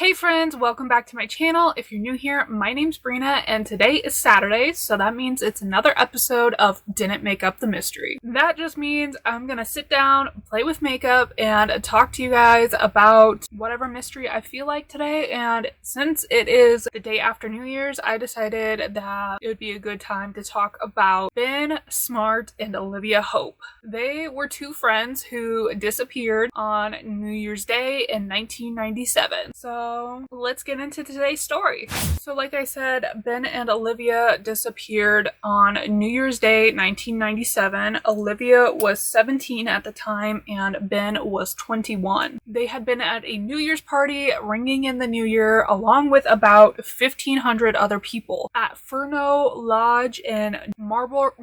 Hey friends, welcome back to my channel. If you're new here, my name's Brina and today is Saturday, so that means it's another episode of Didn't Make Up the Mystery. That just means I'm gonna sit down, play with makeup, and talk to you guys about whatever mystery I feel like today. And since it is the day after New Year's, I decided that it would be a good time to talk about Ben, Smart, and Olivia Hope. They were two friends who disappeared on New Year's Day in 1997. So let's get into today's story. So like I said, Ben and Olivia disappeared on New Year's Day 1997. Olivia was 17 at the time and Ben was 21. They had been at a New Year's party ringing in the new year along with about 1,500 other people at Furno Lodge in Marlborough.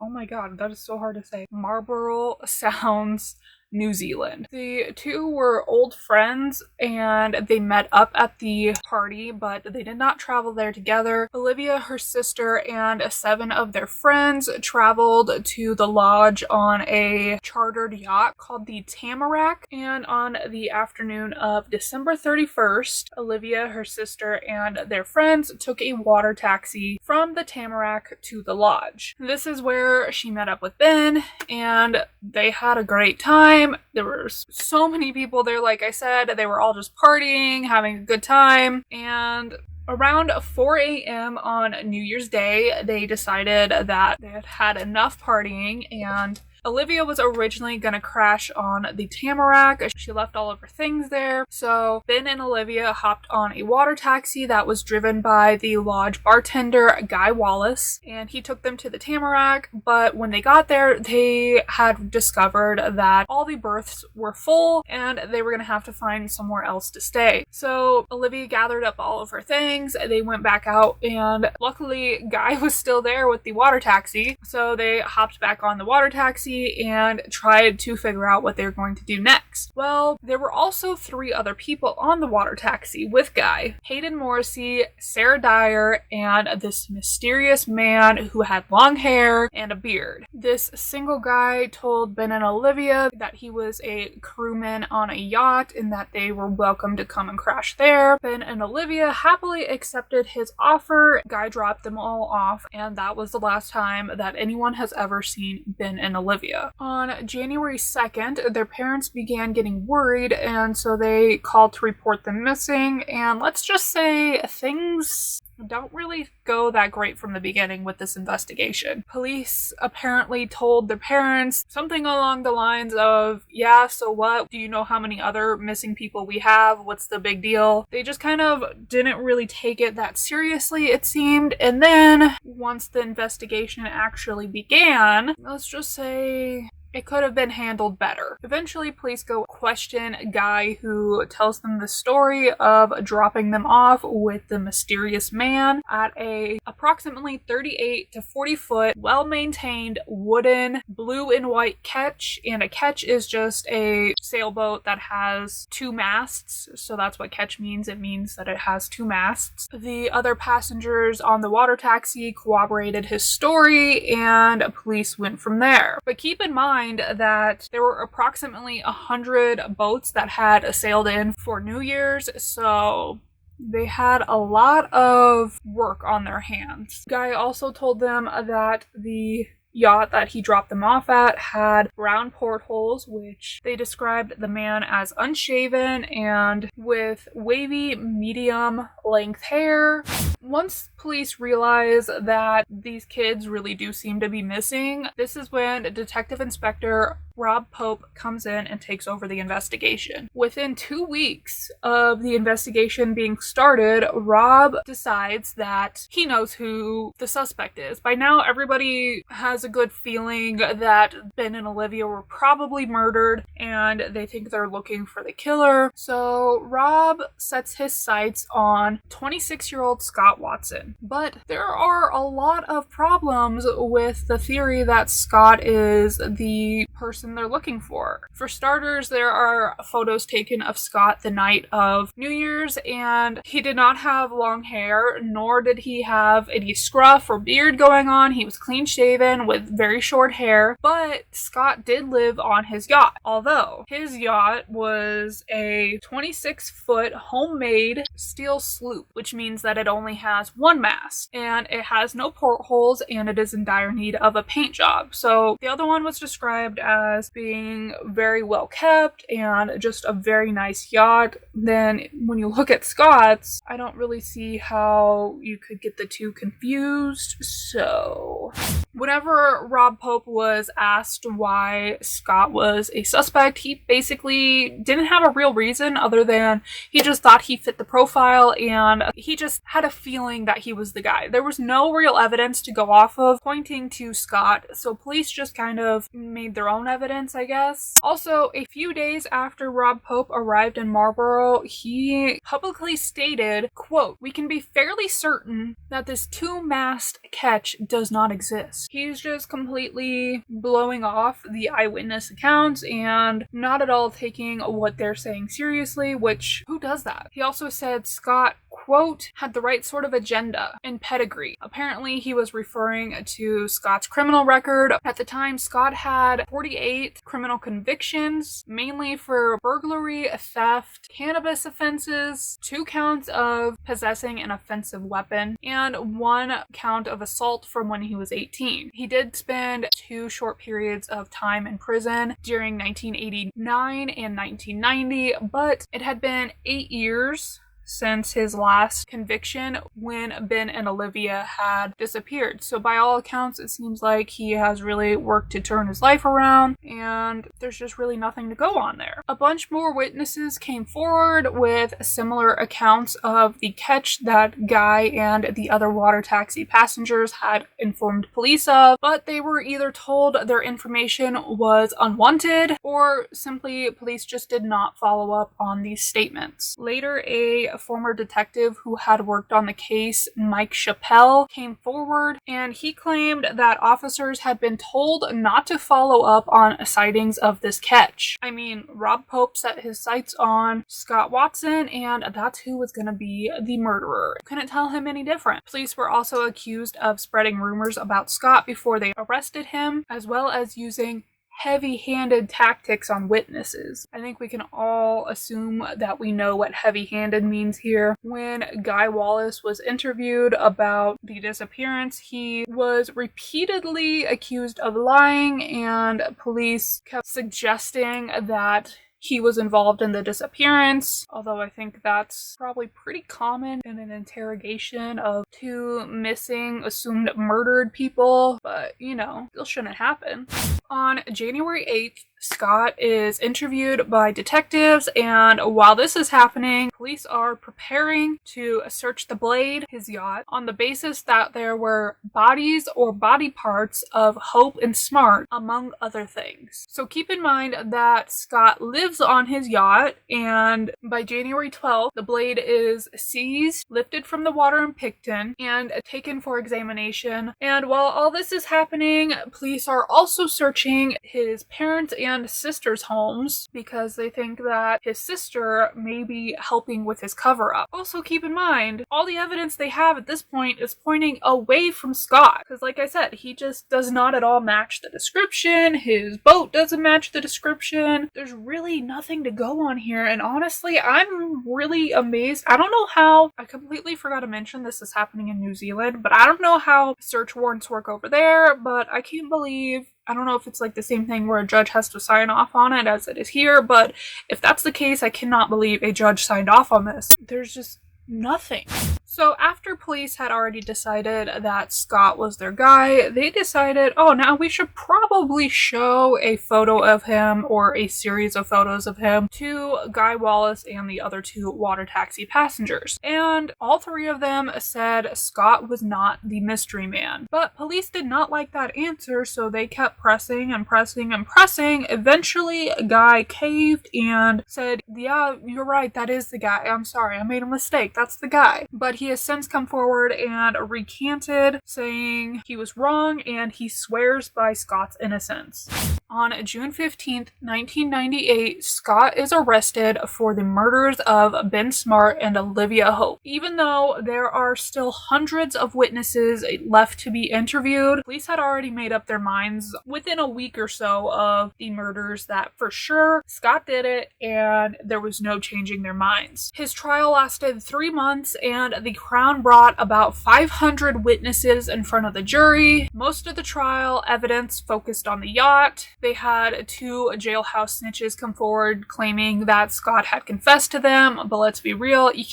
Oh my god, that is so hard to say. Marlborough Sounds, New Zealand. The two were old friends and they met up at the party, but they did not travel there together. Olivia, her sister, and 7 of their friends traveled to the lodge on a chartered yacht called the Tamarack, and on the afternoon of December 31st, Olivia, her sister, and their friends took a water taxi from the Tamarack to the lodge. This is where she met up with Ben and they had a great time. There were so many people there, like I said. They were all just partying, having a good time, and around 4 a.m. on New Year's Day, they decided that they had had enough partying, and Olivia was originally going to crash on the Tamarack. She left all of her things there. So Ben and Olivia hopped on a water taxi that was driven by the lodge bartender, Guy Wallace, and he took them to the Tamarack. But when they got there, they had discovered that all the berths were full and they were going to have to find somewhere else to stay. So Olivia gathered up all of her things. They went back out and luckily Guy was still there with the water taxi. So they hopped back on the water taxi and tried to figure out what they were going to do next. Well, there were also 3 other people on the water taxi with Guy: Hayden Morrissey, Sarah Dyer, and this mysterious man who had long hair and a beard. This single guy told Ben and Olivia that he was a crewman on a yacht and that they were welcome to come and crash there. Ben and Olivia happily accepted his offer. Guy dropped them all off, and that was the last time that anyone has ever seen Ben and Olivia. On January 2nd, their parents began getting worried, and so they called to report them missing, and let's just say things don't really go that great from the beginning with this investigation. Police apparently told their parents something along the lines of, yeah, so what? Do you know how many other missing people we have? What's the big deal? They just kind of didn't really take it that seriously, it seemed. And then once the investigation actually began, let's just say it could have been handled better. Eventually, police go question Guy, who tells them the story of dropping them off with the mysterious man at a approximately 38 to 40 foot, well-maintained wooden blue and white ketch. And a ketch is just a sailboat that has 2 masts. So that's what ketch means. It means that it has 2 masts. The other passengers on the water taxi corroborated his story and police went from there. But keep in mind that there were approximately 100 boats that had sailed in for New Year's, so they had a lot of work on their hands. Guy also told them that the yacht that he dropped them off at had brown portholes, which they described the man as unshaven and with wavy medium length hair. Once police realize that these kids really do seem to be missing, this is when Detective Inspector Rob Pope comes in and takes over the investigation. Within 2 weeks of the investigation being started, Rob decides that he knows who the suspect is. By now, everybody has a good feeling that Ben and Olivia were probably murdered, and they think they're looking for the killer. So Rob sets his sights on 26-year-old Scott Watson. But there are a lot of problems with the theory that Scott is the person person they're looking for. For starters, there are photos taken of Scott the night of New Year's, and he did not have long hair, nor did he have any scruff or beard going on. He was clean shaven with very short hair, but Scott did live on his yacht, although his yacht was a 26-foot homemade steel sloop, which means that it only has one mast, and it has no portholes, and it is in dire need of a paint job. So the other one was described as being very well kept and just a very nice yacht. Then when you look at Scott's, I don't really see how you could get the two confused. So whenever Rob Pope was asked why Scott was a suspect, he basically didn't have a real reason other than he just thought he fit the profile, and he just had a feeling that he was the guy. There was no real evidence to go off of pointing to Scott, so police just kind of made their own evidence, I guess. Also, a few days after Rob Pope arrived in Marlboro, he publicly stated, quote, "We can be fairly certain that this two-mast ketch does not exist." He's just completely blowing off the eyewitness accounts and not at all taking what they're saying seriously, which, who does that? He also said Scott, quote, "had the right sort of agenda and pedigree." Apparently, he was referring to Scott's criminal record. At the time, Scott had 48 criminal convictions, mainly for burglary, theft, cannabis offenses, 2 counts of possessing an offensive weapon, and 1 count of assault from when he was 18. He did spend 2 short periods of time in prison during 1989 and 1990, but it had been 8 years since his last conviction when Ben and Olivia had disappeared. So by all accounts, it seems like he has really worked to turn his life around, and there's just really nothing to go on there. A bunch more witnesses came forward with similar accounts of the catch that Guy and the other water taxi passengers had informed police of, but they were either told their information was unwanted or simply police just did not follow up on these statements. Later, a former detective who had worked on the case, Mike Chappelle, came forward, and he claimed that officers had been told not to follow up on sightings of this catch. I mean, Rob Pope set his sights on Scott Watson, and that's who was going to be the murderer. Couldn't tell him any different. Police were also accused of spreading rumors about Scott before they arrested him, as well as using heavy-handed tactics on witnesses. I think we can all assume that we know what heavy-handed means here. When Guy Wallace was interviewed about the disappearance, he was repeatedly accused of lying, and police kept suggesting that he was involved in the disappearance, although I think that's probably pretty common in an interrogation of 2 missing, assumed murdered people, but, you know, still shouldn't happen. On January 8th, Scott is interviewed by detectives, and while this is happening, police are preparing to search the Blade, his yacht, on the basis that there were bodies or body parts of Hope and Smart, among other things. So keep in mind that Scott lives on his yacht, and by January 12th, the Blade is seized, lifted from the water in Picton, and taken for examination. And while all this is happening, police are also searching his parents and sister's homes because they think that his sister may be helping with his cover-up. Also keep in mind, all the evidence they have at this point is pointing away from Scott, because like I said, he just does not at all match the description. His boat doesn't match the description. There's really nothing to go on here, and honestly, I'm really amazed. I don't know how, I completely forgot to mention this is happening in New Zealand, but I don't know how search warrants work over there, but I can't believe, I don't know if it's like the same thing where a judge has to sign off on it as it is here, but if that's the case, I cannot believe a judge signed off on this. There's just nothing. So after police had already decided that Scott was their guy, they decided, oh, now we should probably show a photo of him or a series of photos of him to Guy Wallace and the other 2 water taxi passengers. And all 3 of them said Scott was not the mystery man. But police did not like that answer, so they kept pressing and pressing and pressing. Eventually, Guy caved and said, yeah, you're right, that is the guy. I'm sorry, I made a mistake. That's the guy. But he has since come forward and recanted, saying he was wrong and he swears by Scott's innocence. On June 15th, 1998, Scott is arrested for the murders of Ben Smart and Olivia Hope. Even though there are still hundreds of witnesses left to be interviewed, police had already made up their minds within a week or so of the murders that for sure Scott did it, and there was no changing their minds. His trial lasted 3 months, and the Crown brought about 500 witnesses in front of the jury. Most of the trial evidence focused on the yacht. They had 2 jailhouse snitches come forward claiming that Scott had confessed to them, but let's be real, you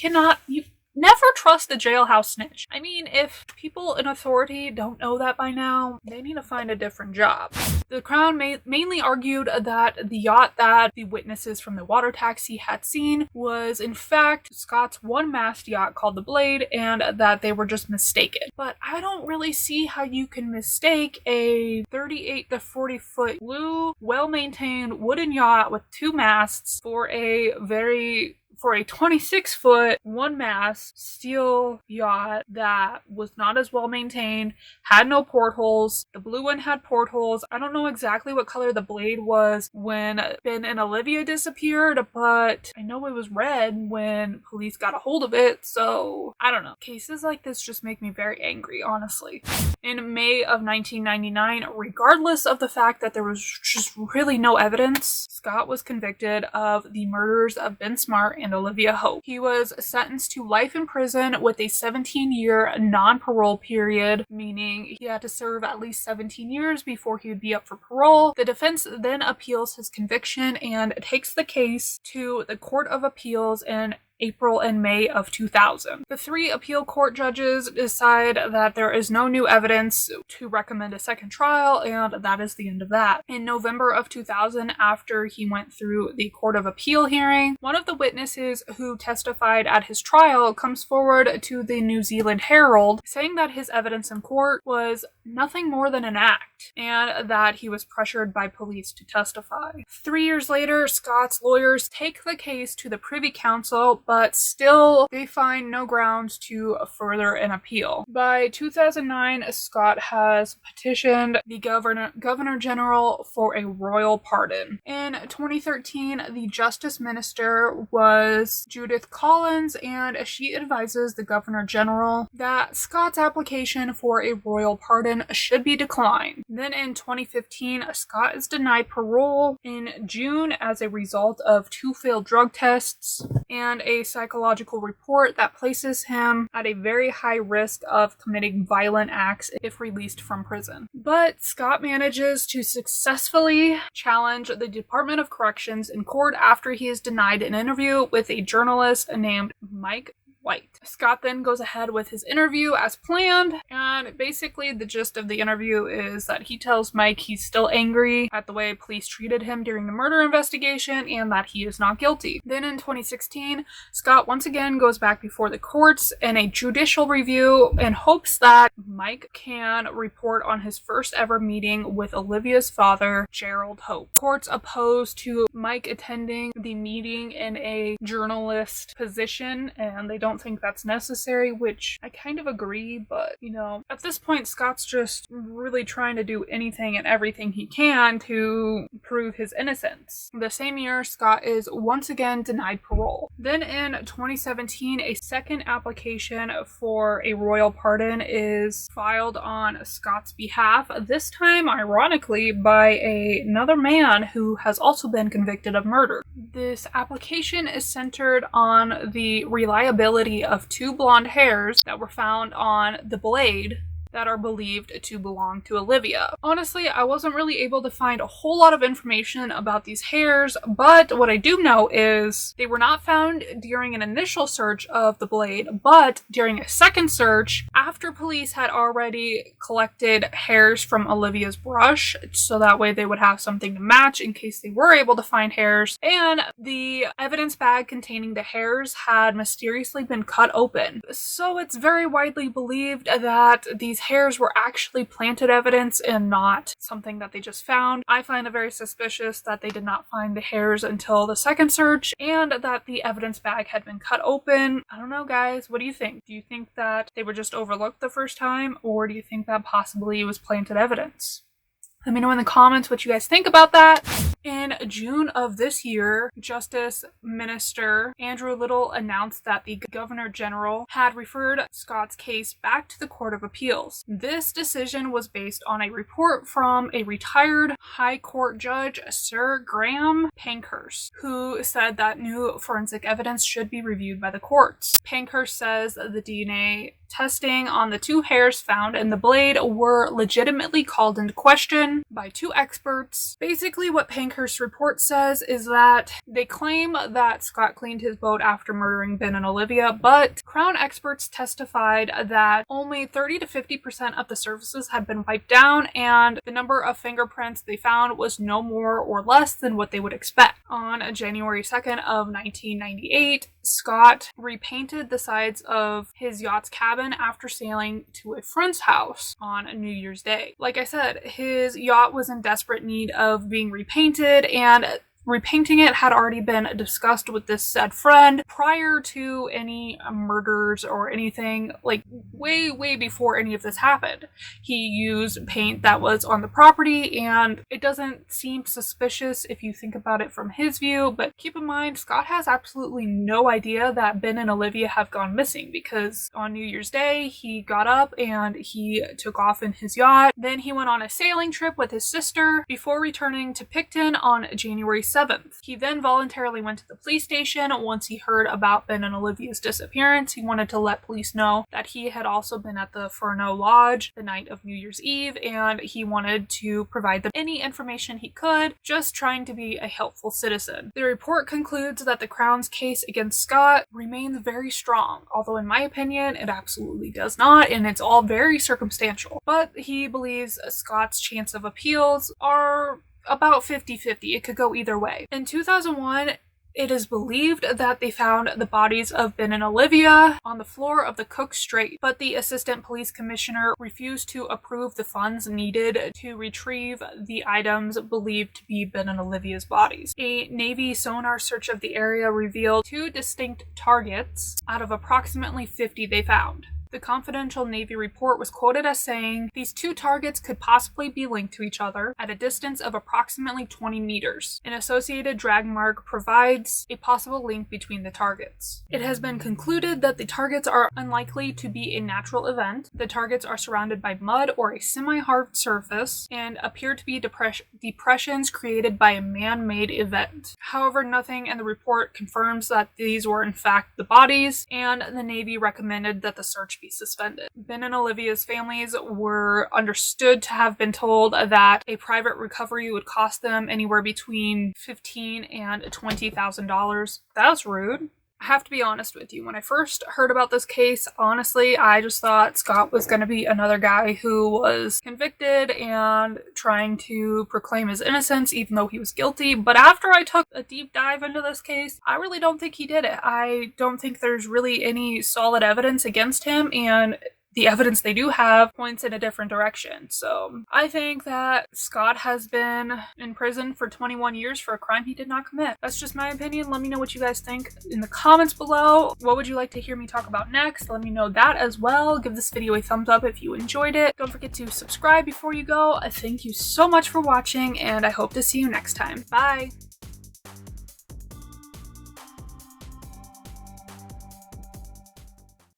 never trust a jailhouse snitch. I mean, if people in authority don't know that by now, they need to find a different job. The Crown mainly argued that the yacht that the witnesses from the water taxi had seen was in fact Scott's one-mast yacht called the Blade, and that they were just mistaken. But I don't really see how you can mistake a 38 to 40 foot blue, well-maintained wooden yacht with 2 masts for a 26-foot, one-mast steel yacht that was not as well maintained, had no portholes. The blue one had portholes. I don't know exactly what color the Blade was when Ben and Olivia disappeared, but I know it was red when police got a hold of it, so I don't know. Cases like this just make me very angry, honestly. In May of 1999, regardless of the fact that there was just really no evidence, Scott was convicted of the murders of Ben Smart and Olivia Hope. He was sentenced to life in prison with a 17-year non-parole period, meaning he had to serve at least 17 years before he would be up for parole. The defense then appeals his conviction and takes the case to the Court of Appeals in April and May of 2000. The 3 appeal court judges decide that there is no new evidence to recommend a second trial, and that is the end of that. In November of 2000, after he went through the Court of Appeal hearing, one of the witnesses who testified at his trial comes forward to the New Zealand Herald, saying that his evidence in court was nothing more than an act, and that he was pressured by police to testify. 3 years later, Scott's lawyers take the case to the Privy Council, but still they find no grounds to further an appeal. By 2009, Scott has petitioned the Governor General for a royal pardon. In 2013, the Justice Minister was Judith Collins, and she advises the Governor General that Scott's application for a royal pardon should be declined. Then in 2015, Scott is denied parole in June as a result of 2 failed drug tests and a psychological report that places him at a very high risk of committing violent acts if released from prison. But Scott manages to successfully challenge the Department of Corrections in court after he is denied an interview with a journalist named Mike White. Scott then goes ahead with his interview as planned, and basically the gist of the interview is that he tells Mike he's still angry at the way police treated him during the murder investigation and that he is not guilty. Then in 2016, Scott once again goes back before the courts in a judicial review in hopes that Mike can report on his first ever meeting with Olivia's father, Gerald Hope. Courts opposed to Mike attending the meeting in a journalist position, and they don't think that's necessary, which I kind of agree, but at this point Scott's just really trying to do anything and everything he can to prove his innocence. The same year, Scott is once again denied parole. Then in 2017, a second application for a royal pardon is filed on Scott's behalf, this time ironically by another man who has also been convicted of murder. This application is centered on the reliability of 2 blonde hairs that were found on the Blade that are believed to belong to Olivia. Honestly, I wasn't really able to find a whole lot of information about these hairs, but what I do know is they were not found during an initial search of the Blade, but during a second search after police had already collected hairs from Olivia's brush, so that way they would have something to match in case they were able to find hairs, and the evidence bag containing the hairs had mysteriously been cut open. So it's very widely believed that these hairs were actually planted evidence and not something that they just found. I find it very suspicious that they did not find the hairs until the second search and that the evidence bag had been cut open. I don't know, guys. What do you think? Do you think that they were just overlooked the first time, or do you think that possibly it was planted evidence? Let me know in the comments what you guys think about that. In June of this year, Justice Minister Andrew Little announced that the Governor General had referred Scott's case back to the Court of Appeals. This decision was based on a report from a retired High Court judge, Sir Graham Pankhurst, who said that new forensic evidence should be reviewed by the courts. Pankhurst says the DNA testing on the 2 hairs found in the blade were legitimately called into question by 2 experts. Basically, what Pankhurst's report says is that they claim that Scott cleaned his boat after murdering Ben and Olivia, but Crown experts testified that only 30 to 50% of the surfaces had been wiped down, and the number of fingerprints they found was no more or less than what they would expect. On January 2nd of 1998, Scott repainted the sides of his yacht's cabin after sailing to a friend's house on New Year's Day. Like I said, his yacht was in desperate need of being repainted, and repainting it had already been discussed with this said friend prior to any murders or anything, like way before any of this happened. He used paint that was on the property, and it doesn't seem suspicious if you think about it from his view, but keep in mind, Scott has absolutely no idea that Ben and Olivia have gone missing, because on New Year's Day, he got up and he took off in his yacht. Then he went on a sailing trip with his sister before returning to Picton on January 7th. He then voluntarily went to the police station once he heard about Ben and Olivia's disappearance. He wanted to let police know that he had also been at the Furneaux Lodge the night of New Year's Eve, and he wanted to provide them any information he could, just trying to be a helpful citizen. The report concludes that the Crown's case against Scott remains very strong, although in my opinion, it absolutely does not, and it's all very circumstantial. But he believes Scott's chance of appeals are about 50-50. It could go either way. In 2001, it is believed that they found the bodies of Ben and Olivia on the floor of the Cook Strait, but the assistant police commissioner refused to approve the funds needed to retrieve the items believed to be Ben and Olivia's bodies. A Navy sonar search of the area revealed 2 distinct targets out of approximately 50 they found. The confidential Navy report was quoted as saying these 2 targets could possibly be linked to each other at a distance of approximately 20 meters. An associated drag mark provides a possible link between the targets. It has been concluded that the targets are unlikely to be a natural event. The targets are surrounded by mud or a semi-hard surface and appear to be depressions created by a man-made event. However, nothing in the report confirms that these were in fact the bodies, and the Navy recommended that the search be suspended. Ben and Olivia's families were understood to have been told that a private recovery would cost them anywhere between $15,000 and $20,000. That's rude. I have to be honest with you. When I first heard about this case, honestly, I just thought Scott was going to be another guy who was convicted and trying to proclaim his innocence even though he was guilty. But after I took a deep dive into this case, I really don't think he did it. I don't think there's really any solid evidence against him, and the evidence they do have points in a different direction. So I think that Scott has been in prison for 21 years for a crime he did not commit. That's just my opinion. Let me know what you guys think in the comments below. What would you like to hear me talk about next? Let me know that as well. Give this video a thumbs up if you enjoyed it. Don't forget to subscribe before you go. Thank you so much for watching, and I hope to see you next time. Bye!